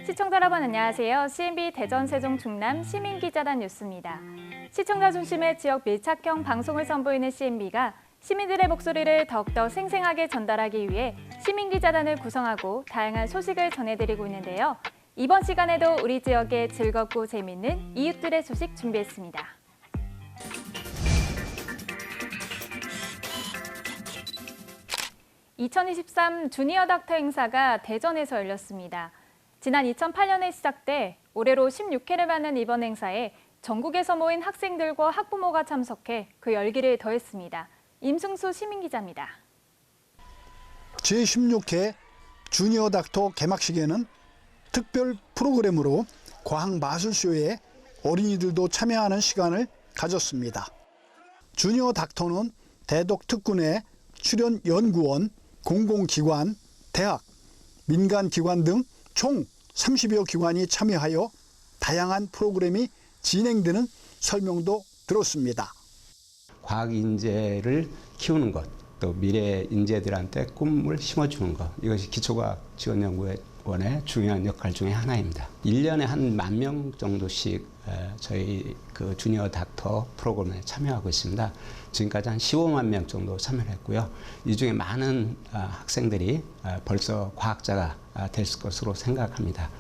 시청자 여러분 안녕하세요. CNB 대전 세종 충남 시민기자단 뉴스입니다. 시청자 중심의 지역 밀착형 방송을 선보이는 CNB가 시민들의 목소리를 더욱더 생생하게 전달하기 위해 시민기자단을 구성하고 다양한 소식을 전해드리고 있는데요. 이번 시간에도 우리 지역의 즐겁고 재미있는 이웃들의 소식 준비했습니다. (2023) 주니어 닥터 행사가 대전에서 열렸습니다. 지난 2008년에 시작돼 올해로 16회를 맞는 이번 행사에 전국에서 모인 학생들과 학부모가 참석해 그 열기를 더했습니다. 임승수 시민기자입니다. 제16회 주니어 닥터 개막식에는 특별 프로그램으로 과학마술쇼에 어린이들도 참여하는 시간을 가졌습니다. 주니어 닥터는 대덕특군의 출연연구원, 공공기관, 대학, 민간기관 등 총 30여 기관이 참여하여 다양한 프로그램이 진행되는 설명도 들었습니다. 과학 인재를 키우는 것, 또 미래 인재들한테 꿈을 심어주는 것, 이것이 기초과학지원연구원의 중요한 역할 중에 하나입니다. 1년에 한 10,000명 정도씩 저희 그 주니어 닥터 프로그램에 참여하고 있습니다. 지금까지 한 15만 명 정도 참여를 했고요. 이 중에 많은 학생들이 벌써 과학자가 될 것으로 생각합니다.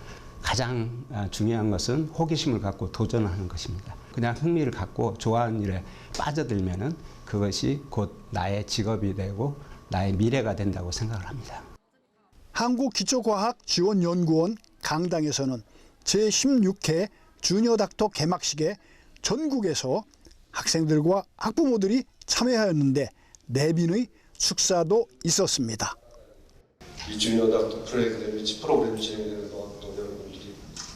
가장 중요한 것은 호기심을 갖고 도전하는 것입니다. 그냥 흥미를 갖고 좋아하는 일에 빠져들면은 그것이 곧 나의 직업이 되고 나의 미래가 된다고 생각을 합니다. 한국기초과학지원연구원 강당에서는 제16회 주니어 닥터 개막식에 전국에서 학생들과 학부모들이 참여하였는데 내빈의 축사도 있었습니다. 이 주니어 닥터 프로그램이 진행되는 동안 또 여러분들이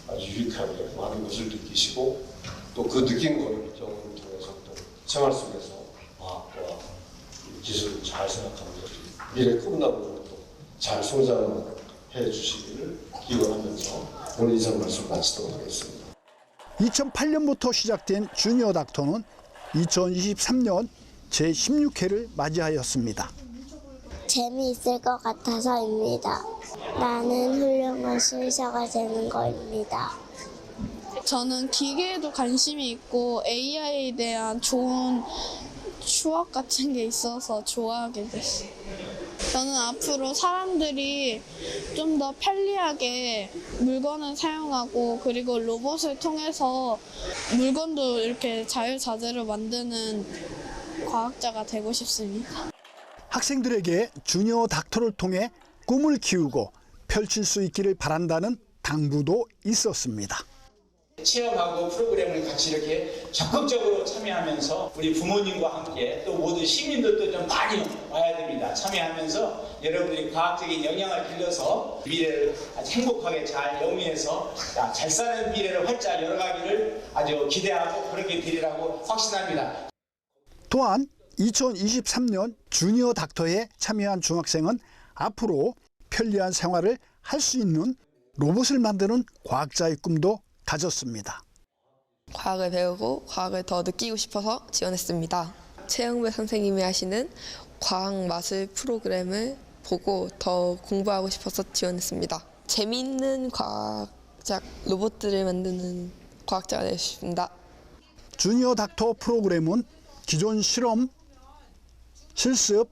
아주 유익하게 많은 것을 느끼시고 또 그 느낀 것을 경험을 통해서 또 생활 속에서 과학과 기술을 잘 생각하면서 미래 꿈나무로 또 잘 성장해 주시기를 기원하면서 오늘 인사 말씀 마치도록 하겠습니다. 2008년부터 시작된 주니어 닥터는 2023년 제16회를 맞이하였습니다. 재미있을 것 같아서입니다. 나는 훌륭한 수의사가 되는 거입니다. 저는 기계에도 관심이 있고 AI에 대한 좋은 추억 같은 게 있어서 좋아하게 됐어요. 저는 앞으로 사람들이 좀 더 편리하게 물건을 사용하고 그리고 로봇을 통해서 물건도 이렇게 자유자재로 만드는 과학자가 되고 싶습니다. 학생들에게 주니어 닥터를 통해 꿈을 키우고 펼칠 수 있기를 바란다는 당부도 있었습니다. 체험하고 프로그램을 같이 이렇게 적극적으로 참여하면서 우리 부모님과 함께 또 모든 시민들도 좀 많이 와야 됩니다. 참여하면서 여러분들이 과학적인 영향을 길러서 미래를 아주 행복하게 잘 영위해서 잘 사는 미래를 활짝 열어가기를 아주 기대하고 그렇게 되리라고 확신합니다. 또한 2023년 주니어 닥터에 참여한 중학생은 앞으로 편리한 생활을 할 수 있는 로봇을 만드는 과학자의 꿈도 가졌습니다. 과학을 배우고 과학을 더 느끼고 싶어서 지원했습니다. 최영배 선생님이 하시는 과학 마술 프로그램을 보고 더 공부하고 싶어서 지원했습니다. 재미있는 과학자 로봇들을 만드는 과학자가 되고 싶습니다. 주니어 닥터 프로그램은 기존 실험, 실습,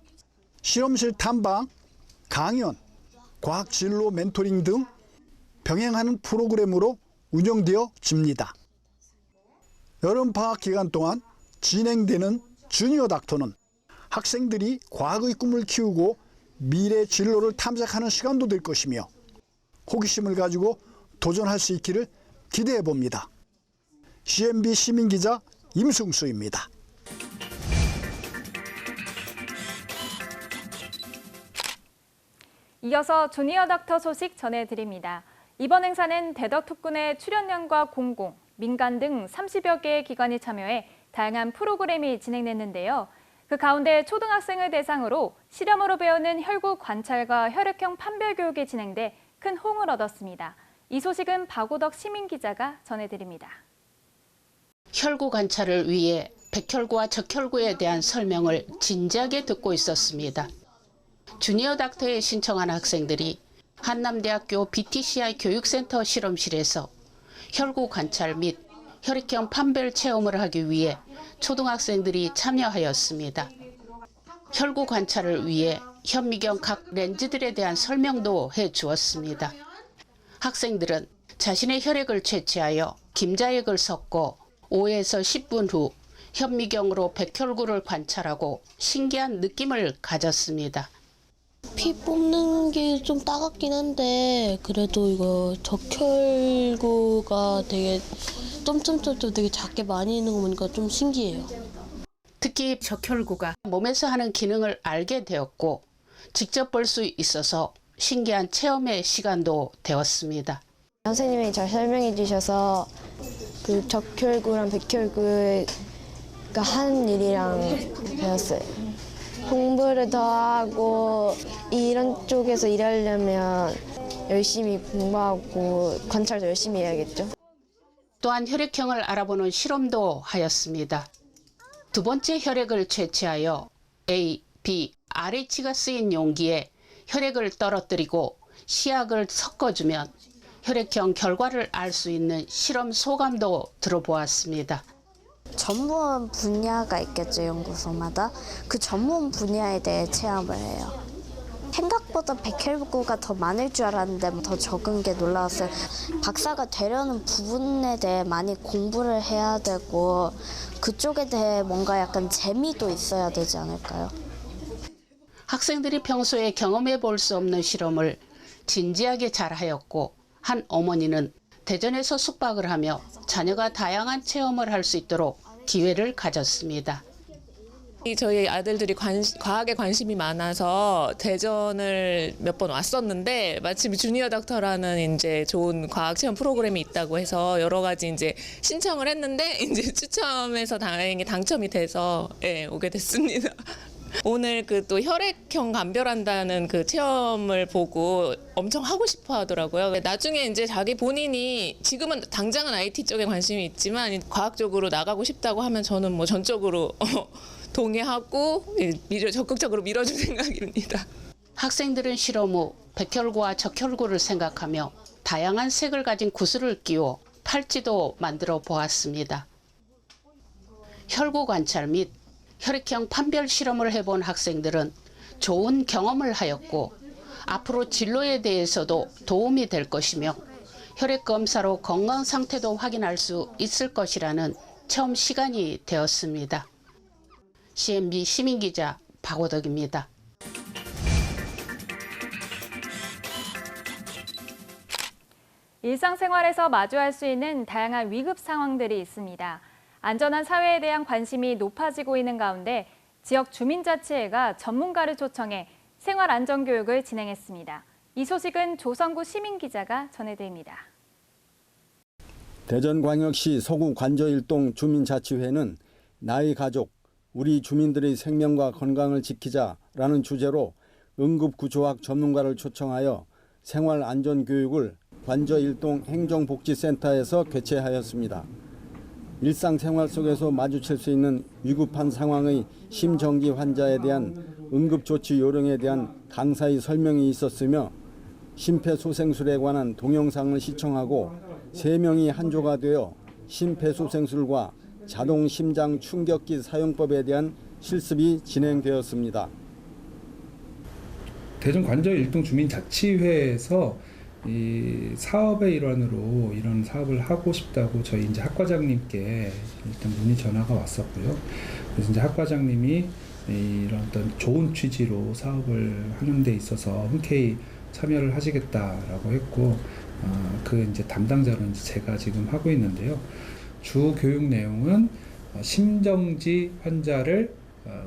실험실 탐방, 강연, 과학 진로 멘토링 등 병행하는 프로그램으로 운영되어집니다. 여름방학 기간 동안 진행되는 주니어 닥터는 학생들이 과학의 꿈을 키우고 미래 진로를 탐색하는 시간도 될 것이며 호기심을 가지고 도전할 수 있기를 기대해 봅니다. CNB 시민기자 임승수입니다. 이어서 주니어 닥터 소식 전해드립니다. 이번 행사는 대덕특군의 출연연과 공공, 민간 등 30여 개의 기관이 참여해 다양한 프로그램이 진행됐는데요. 그 가운데 초등학생을 대상으로 실험으로 배우는 혈구 관찰과 혈액형 판별 교육이 진행돼 큰 호응을 얻었습니다. 이 소식은 박우덕 시민기자가 전해드립니다. 혈구 관찰을 위해 백혈구와 적혈구에 대한 설명을 진지하게 듣고 있었습니다. 주니어 닥터에 신청한 학생들이 한남대학교 BTCI 교육센터 실험실에서 혈구 관찰 및 혈액형 판별 체험을 하기 위해 초등학생들이 참여하였습니다. 혈구 관찰을 위해 현미경 각 렌즈들에 대한 설명도 해주었습니다. 학생들은 자신의 혈액을 채취하여 김자액을 섞고 5에서 10분 후 현미경으로 백혈구를 관찰하고 신기한 느낌을 가졌습니다. 피 뽑는 게 좀 따갑긴 한데 그래도 이거 적혈구가 되게 점점점점 되게 작게 많이 있는 거 보니까 좀 신기해요. 특히 적혈구가 몸에서 하는 기능을 알게 되었고 직접 볼 수 있어서 신기한 체험의 시간도 되었습니다. 선생님이 잘 설명해 주셔서 그 적혈구랑 백혈구가 하는 일이랑 배웠어요. 공부를 더 하고 이런 쪽에서 일하려면 열심히 공부하고 관찰도 열심히 해야겠죠. 또한 혈액형을 알아보는 실험도 하였습니다. 두 번째 혈액을 채취하여 A, B, RH가 쓰인 용기에 혈액을 떨어뜨리고 시약을 섞어주면 혈액형 결과를 알 수 있는 실험 소감도 들어보았습니다. 전문 분야가 있겠죠, 연구소마다. 그 전문 분야에 대해 체험을 해요. 생각보다 백혈구가 더 많을 줄 알았는데 더 적은 게 놀라웠어요. 박사가 되려는 부분에 대해 많이 공부를 해야 되고 그쪽에 대해 뭔가 약간 재미도 있어야 되지 않을까요? 학생들이 평소에 경험해 볼 수 없는 실험을 진지하게 잘하였고 한 어머니는 대전에서 숙박을 하며 자녀가 다양한 체험을 할 수 있도록 기회를 가졌습니다. 저희 아들들이 과학에 관심이 많아서 대전을 몇 번 왔었는데 마침 주니어 닥터라는 이제 좋은 과학 체험 프로그램이 있다고 해서 여러 가지 이제 신청을 했는데 이제 추첨해서 다행히 당첨이 돼서 오게 됐습니다. 오늘 그 또 혈액형 감별한다는 그 체험을 보고 엄청 하고 싶어 하더라고요. 나중에 이제 자기 본인이 지금은 당장은 IT 쪽에 관심이 있지만 과학적으로 나가고 싶다고 하면 저는 뭐 전적으로 동의하고 적극적으로 밀어줄 생각입니다. 학생들은 실험 후 백혈구와 적혈구를 생각하며 다양한 색을 가진 구슬을 끼워 팔찌도 만들어 보았습니다. 혈구 관찰 및 혈액형 판별 실험을 해본 학생들은 좋은 경험을 하였고 앞으로 진로에 대해서도 도움이 될 것이며 혈액 검사로 건강 상태도 확인할 수 있을 것이라는 체험 시간이 되었습니다. CNB 시민기자 박오덕입니다. 일상생활에서 마주할 수 있는 다양한 위급 상황들이 있습니다. 안전한 사회에 대한 관심이 높아지고 있는 가운데 지역 주민자치회가 전문가를 초청해 생활안전교육을 진행했습니다. 이 소식은 조성구 시민기자가 전해드립니다. 대전광역시 서구 관저일동 주민자치회는 나의 가족, 우리 주민들의 생명과 건강을 지키자라는 주제로 응급구조학 전문가를 초청하여 생활안전교육을 관저일동 행정복지센터에서 개최하였습니다. 일상생활 속에서 마주칠 수 있는 위급한 상황의 심정지 환자에 대한 응급조치 요령에 대한 강사의 설명이 있었으며 심폐소생술에 관한 동영상을 시청하고 3명이 한조가 되어 심폐소생술과 자동 심장 충격기 사용법에 대한 실습이 진행되었습니다. 대전 관저 일동 주민자치회에서 이 사업의 일환으로 이런 사업을 하고 싶다고 저희 이제 학과장님께 일단 문의 전화가 왔었고요. 그래서 이제 학과장님이 이런 어떤 좋은 취지로 사업을 하는 데 있어서 흔쾌히 참여를 하시겠다라고 했고, 그 이제 담당자로 이제 제가 지금 하고 있는데요. 주 교육 내용은 심정지 환자를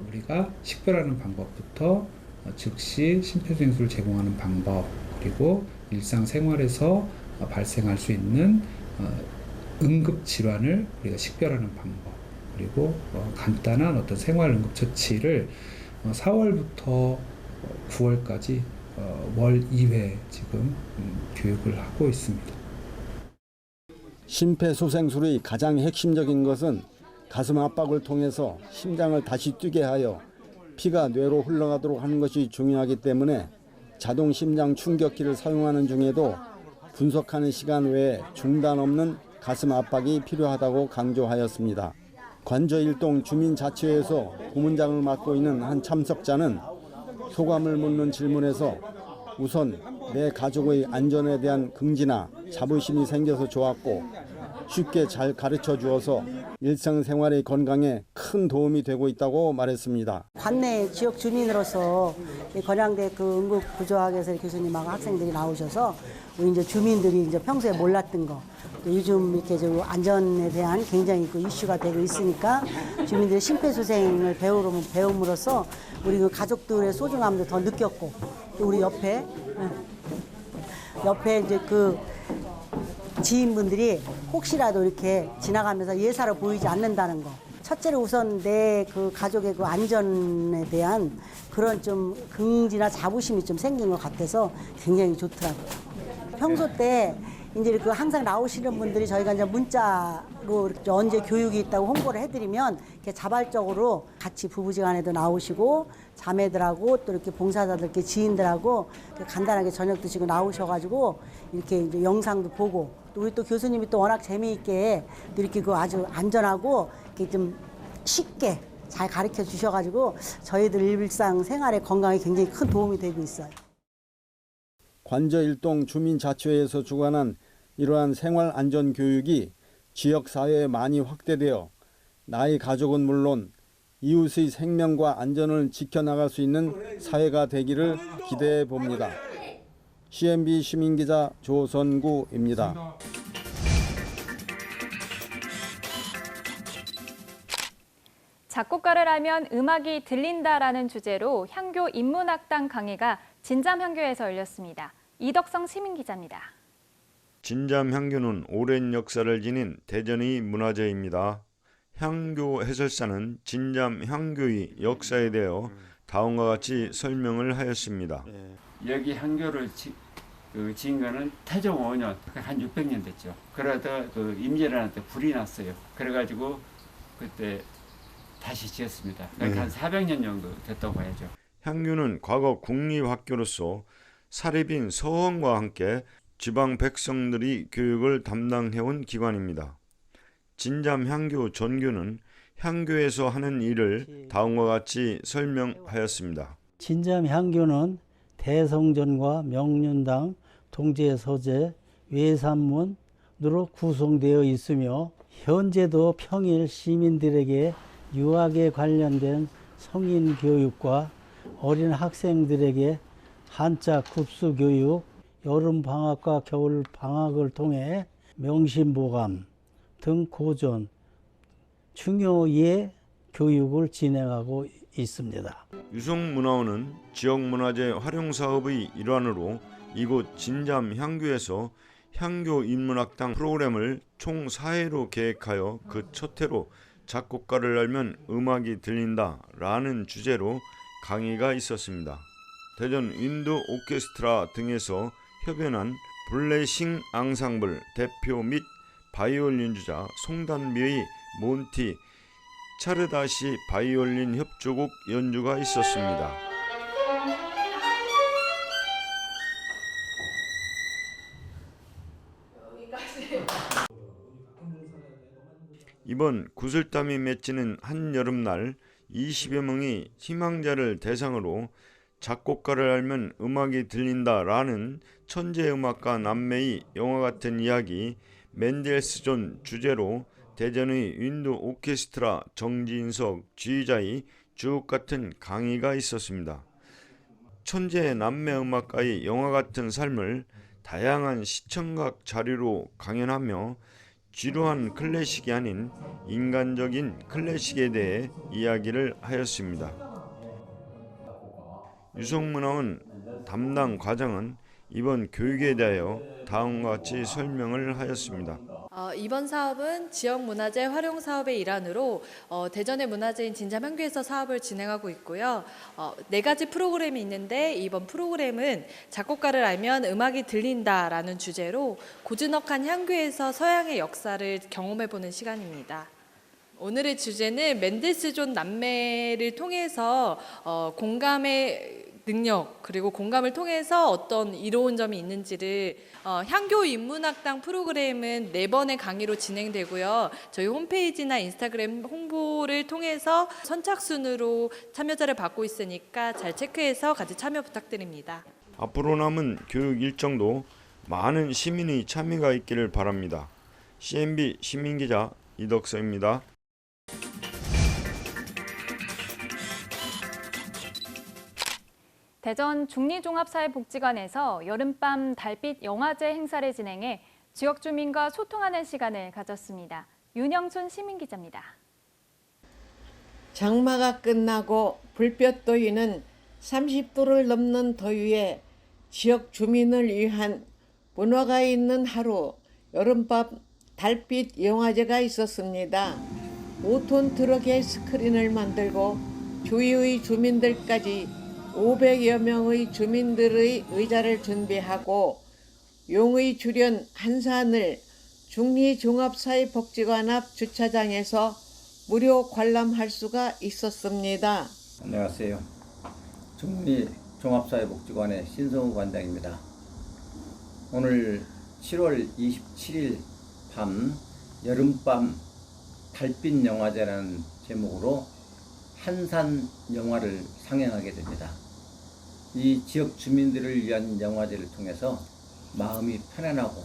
우리가 식별하는 방법부터 즉시 심폐소생술을 제공하는 방법, 그리고 일상생활에서 발생할 수 있는 응급질환을 우리가 식별하는 방법, 그리고 간단한 어떤 생활응급처치를 4월부터 9월까지 월 2회 지금 교육을 하고 있습니다. 심폐소생술의 가장 핵심적인 것은 가슴 압박을 통해서 심장을 다시 뛰게 하여 피가 뇌로 흘러가도록 하는 것이 중요하기 때문에 자동 심장 충격기를 사용하는 중에도 분석하는 시간 외에 중단 없는 가슴 압박이 필요하다고 강조하였습니다. 관저일동 주민자치회에서 고문장을 맡고 있는 한 참석자는 소감을 묻는 질문에서 우선 내 가족의 안전에 대한 긍지나 자부심이 생겨서 좋았고 쉽게 잘 가르쳐 주어서 일상생활의 건강에 큰 도움이 되고 있다고 말했습니다. 관내 지역 주민으로서 건양대 그 응급구조학에서 교수님하고 학생들이 나오셔서 우리 이제 주민들이 이제 평소에 몰랐던 거 요즘 이렇게 좀 안전에 대한 굉장히 그 이슈가 되고 있으니까 주민들의 심폐소생을 배움으로써 우리 그 가족들의 소중함도 더 느꼈고 또 우리 옆에 이제 그 지인분들이 혹시라도 이렇게 지나가면서 예사로 보이지 않는다는 거. 첫째로 우선 내 그 가족의 그 안전에 대한 그런 좀 긍지나 자부심이 좀 생긴 것 같아서 굉장히 좋더라고요. 평소 때 이제 그 항상 나오시는 분들이 저희가 이제 문자로 이렇게 언제 교육이 있다고 홍보를 해드리면 이렇게 자발적으로 같이 부부지간에도 나오시고 자매들하고 또 이렇게 봉사자들, 이렇게 지인들하고 간단하게 저녁 드시고 나오셔가지고 이렇게 이제 영상도 보고 또 우리 또 교수님이 또 워낙 재미있게 또 이렇게 그 아주 안전하고 이렇게 좀 쉽게 잘 가르쳐 주셔가지고 저희들 일상 생활에 건강에 굉장히 큰 도움이 되고 있어요. 관저일동 주민자치회에서 주관한 이러한 생활안전교육이 지역사회에 많이 확대되어 나의 가족은 물론 이웃의 생명과 안전을 지켜나갈 수 있는 사회가 되기를 기대해 봅니다. CNB 시민기자 조선구입니다. 작곡가를 알면 음악이 들린다라는 주제로 향교 인문학당 강의가 진잠향교에서 열렸습니다. 이덕성 시민기자입니다. 진잠향교는 오랜 역사를 지닌 대전의 문화재입니다. 향교 해설사는 진잠향교의 역사에 대해 다음과 같이 설명을 하였습니다. 여기 향교를 지은 거는 태종 5년, 한 600년 됐죠. 그러다 그 임진왜란 때 불이 났어요. 그래가지고 그때 다시 지었습니다. 그러니까 한 400년 정도 됐다고 해야죠. 향교는 과거 국립학교로서 사립인 서원과 함께 지방 백성들이 교육을 담당해온 기관입니다. 진잠향교 전교는 향교에서 하는 일을 다음과 같이 설명하였습니다. 진잠향교는 대성전과 명륜당, 동제서재, 외산문으로 구성되어 있으며 현재도 평일 시민들에게 유학에 관련된 성인 교육과 어린 학생들에게 한자 급수 교육, 여름 방학과 겨울 방학을 통해 명심보감 등 고전, 중요예 교육을 진행하고 있습니다. 유성문화원은 지역문화재 활용사업의 일환으로 이곳 진잠향교에서 향교 인문학당 프로그램을 총 4회로 계획하여 그 첫 회로 작곡가를 알면 음악이 들린다 라는 주제로 강의가 있었습니다. 대전 윈드 오케스트라 등에서 협연한 블레싱 앙상블 대표 및 바이올린 주자 송단비의 몬티 차르다시 바이올린 협주곡 연주가 있었습니다. 이번 구슬땀이 맺히는 한여름날 20여 명의 희망자를 대상으로 작곡가를 알면 음악이 들린다라는 천재음악가 남매의 영화 같은 이야기 맨델스존 주제로 대전의 윈드 오케스트라 정진석 지휘자의 주옥 같은 강의가 있었습니다. 천재 남매 음악가의 영화 같은 삶을 다양한 시청각 자료로 강연하며 지루한 클래식이 아닌 인간적인 클래식에 대해 이야기를 하였습니다. 유성문화원 담당 과장은 이번 교육에 대하여 다음과 같이 설명을 하였습니다. 이번 사업은 지역문화재 활용 사업의 일환으로 대전의 문화재인 진잠향교에서 사업을 진행하고 있고요. 4가지 프로그램이 있는데 이번 프로그램은 작곡가를 알면 음악이 들린다라는 주제로 고즈넉한 향교에서 서양의 역사를 경험해보는 시간입니다. 오늘의 주제는 맨델스존 남매를 통해서 공감의 능력 그리고 공감을 통해서 어떤 이로운 점이 있는지를 향교 인문학당 프로그램은 4번의 강의로 진행되고요. 저희 홈페이지나 인스타그램 홍보를 통해서 선착순으로 참여자를 받고 있으니까 잘 체크해서 같이 참여 부탁드립니다. 앞으로 남은 교육 일정도 많은 시민의 참여가 있기를 바랍니다. CNB 시민기자 이덕서입니다. 대전 중리종합사회복지관에서 여름밤 달빛 영화제 행사를 진행해 지역 주민과 소통하는 시간을 가졌습니다. 윤영순 시민기자입니다. 장마가 끝나고 불볕 더위는 30도를 넘는 더위에 지역 주민을 위한 문화가 있는 하루, 여름밤 달빛 영화제가 있었습니다. 5톤 트럭의 스크린을 만들고 주위의 주민들까지 500여 명의 주민들의 의자를 준비하고 용의 주련 한산을 중리종합사회복지관 앞 주차장에서 무료 관람할 수가 있었습니다. 안녕하세요. 중리종합사회복지관의 신성우 관장입니다. 오늘 7월 27일 밤 여름밤 달빛 영화제라는 제목으로 한산 영화를 상영하게 됩니다. 이 지역 주민들을 위한 영화제를 통해서 마음이 편안하고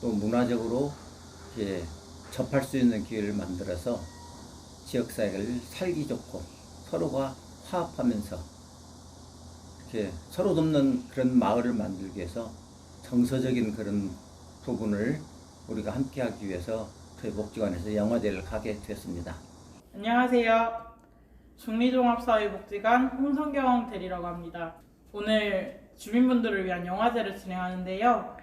또 문화적으로 이렇게 접할 수 있는 기회를 만들어서 지역사회를 살기 좋고 서로가 화합하면서 이렇게 서로 돕는 그런 마을을 만들기 위해서 정서적인 그런 부분을 우리가 함께 하기 위해서 저희 복지관에서 영화제를 가게 되었습니다. 안녕하세요. 중리종합사회복지관 홍성경 대리라고 합니다. 오늘 주민분들을 위한 영화제를 진행하는데요.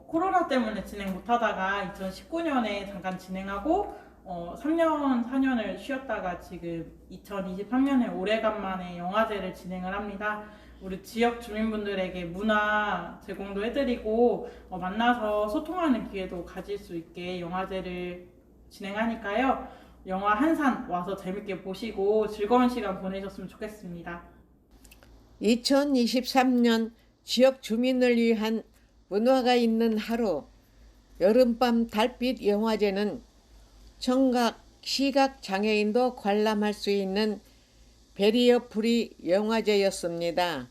코로나 때문에 진행 못하다가 2019년에 잠깐 진행하고 3년, 4년을 쉬었다가 지금 2023년에 오래간만에 영화제를 진행을 합니다. 우리 지역 주민분들에게 문화 제공도 해드리고 만나서 소통하는 기회도 가질 수 있게 영화제를 진행하니까요. 영화 한산 와서 재밌게 보시고 즐거운 시간 보내셨으면 좋겠습니다. 2023년 지역 주민을 위한 문화가 있는 하루, 여름밤 달빛 영화제는 청각, 시각 장애인도 관람할 수 있는 베리어 프리 영화제였습니다.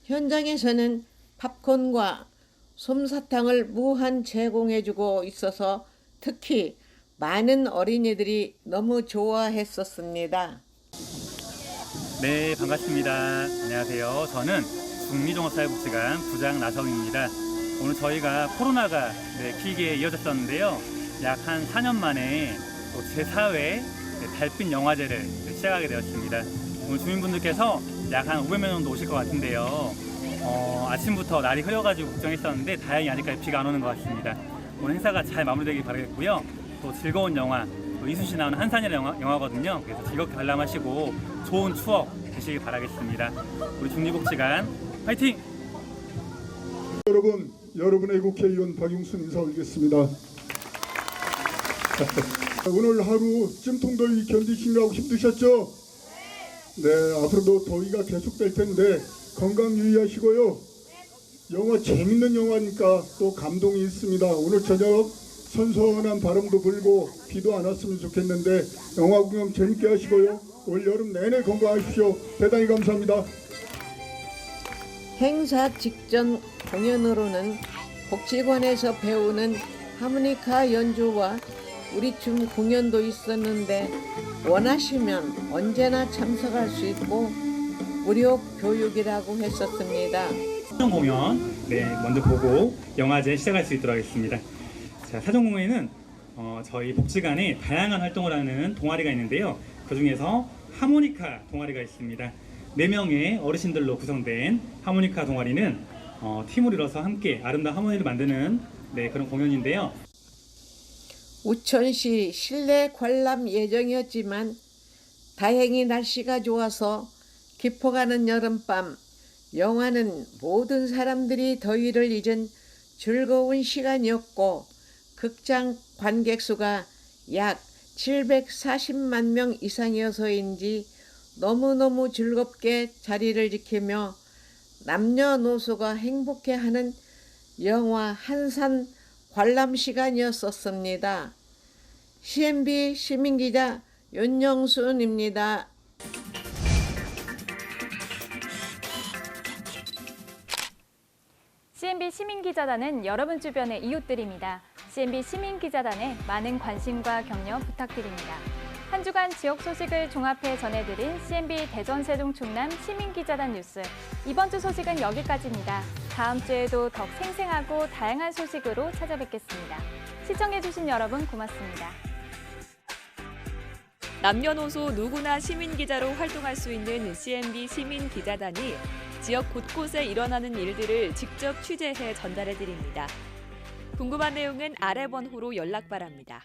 현장에서는 팝콘과 솜사탕을 무한 제공해주고 있어서 특히 많은 어린이들이 너무 좋아했었습니다. 네, 반갑습니다. 안녕하세요. 저는 중리종합사회복지관 부장 나성입니다. 오늘 저희가 코로나가 길게 이어졌었는데요. 약 한 4년 만에 또 제4회 달빛 영화제를 시작하게 되었습니다. 오늘 주민분들께서 약 한 500명 정도 오실 것 같은데요. 아침부터 날이 흐려가지고 걱정했었는데 다행히 아직까지 비가 안 오는 것 같습니다. 오늘 행사가 잘 마무리되길 바라겠고요. 또 즐거운 영화, 또 이순신 나오는 한산이라는 영화거든요. 그래서 즐겁게 관람하시고 좋은 추억 되시길 바라겠습니다. 우리 중리복지관 화이팅! 여러분, 여러분의 국회의원 박용순 인사 올리겠습니다. 오늘 하루 찜통더위 견디시느라고 힘드셨죠? 네, 앞으로도 더위가 계속될 텐데 건강 유의하시고요. 영화 재밌는 영화니까 또 감동이 있습니다. 오늘 저녁 선선한 바람도 불고 비도 안 왔으면 좋겠는데 영화 구경 재밌게 하시고요. 올 여름 내내 건강하십시오. 대단히 감사합니다. 행사 직전 공연으로는 복지관에서 배우는 하모니카 연주와 우리춤 공연도 있었는데 원하시면 언제나 참석할 수 있고 무료 교육이라고 했었습니다. 사전 공연 먼저 보고 영화제 시작할 수 있도록 하겠습니다. 자, 사전 공연에는 저희 복지관에 다양한 활동을 하는 동아리가 있는데요. 그 중에서 하모니카 동아리가 있습니다. 4명의 어르신들로 구성된 하모니카 동아리는 팀을 이뤄서 함께 아름다운 하모니를 만드는 그런 공연인데요. 우천시 실내 관람 예정이었지만 다행히 날씨가 좋아서 깊어가는 여름밤 영화는 모든 사람들이 더위를 잊은 즐거운 시간이었고 극장 관객 수가 약 740만 명 이상이어서인지 너무너무 즐겁게 자리를 지키며 남녀노소가 행복해하는 영화 한산 관람 시간이었었습니다. CNB 시민기자 윤영순입니다. CNB 시민기자단은 여러분 주변의 이웃들입니다. CNB 시민기자단에 많은 관심과 격려 부탁드립니다. 한 주간 지역 소식을 종합해 전해드린 CNB 대전 세종 충남 시민기자단 뉴스. 이번 주 소식은 여기까지입니다. 다음 주에도 더 생생하고 다양한 소식으로 찾아뵙겠습니다. 시청해주신 여러분 고맙습니다. 남녀노소 누구나 시민기자로 활동할 수 있는 CNB 시민기자단이 지역 곳곳에 일어나는 일들을 직접 취재해 전달해드립니다. 궁금한 내용은 아래 번호로 연락 바랍니다.